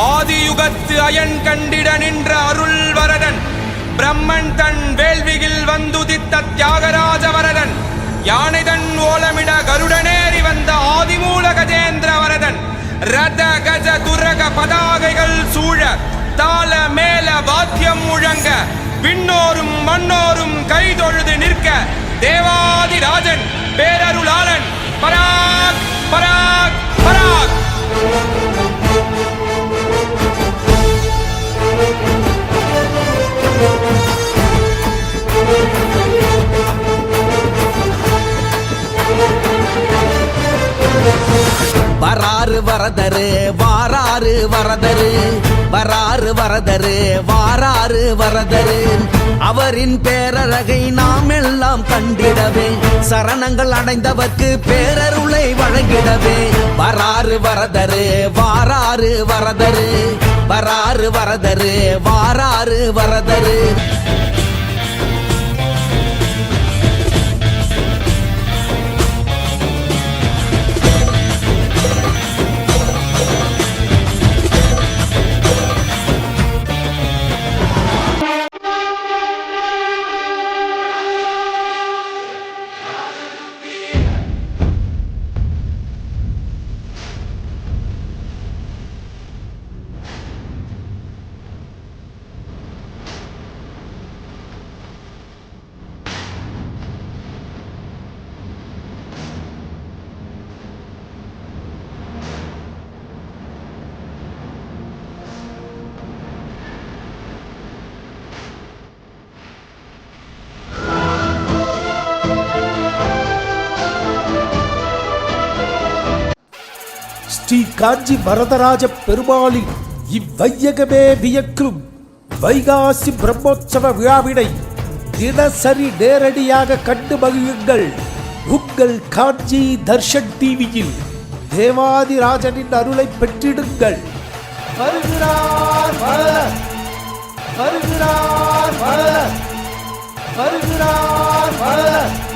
ஆதியுகத்து iron கண்டிட நின்ற அருள் வரதன் பிரம்மன் தன் வேள்வியில் வந்துதித்த தியாகராஜ வரதன் யானைதன் ஓலமிட கருடனேறி வந்த ஆதிமூல கஜேந்திர வரதன் ரத கஜ துரக பதாகைகள் சூழ தாள மேல வாத்தியம் முழங்க விண்ணோரும் மண்ணோரும் கைதொழுது நிற்க தேவாதிராஜன் பேரருளாளன் பராக் பராக் பராக். வராறு வரதரு வாராறு வரதரு வராறு வரதரு வாராறு வரதரு அவரின் பேரழகை நாம் எல்லாம் கண்டிடவே சரணங்கள் அடைந்தவர்க்கு பேரருளை வழங்கிடவே வராறு வரதரு வாராறு வரதரு வராறு வரதரு வாராறு வரதரு. ஸ்ரீ காஞ்சி வரதராஜ பெருமாளின் இவ்வையகமே வியக்கும் வைகாசி பிரம்மோற்சவ விழாவினை தினசரி நேரடியாக கண்டு மகிழுங்கள். உங்கள் காஞ்சி தர்ஷன் டிவியில் தேவாதிராஜனின் அருளை பெற்றிடுங்கள். வருகிறார் வரதர், வருகிறார் வரதர், வருகிறார் வரதர்.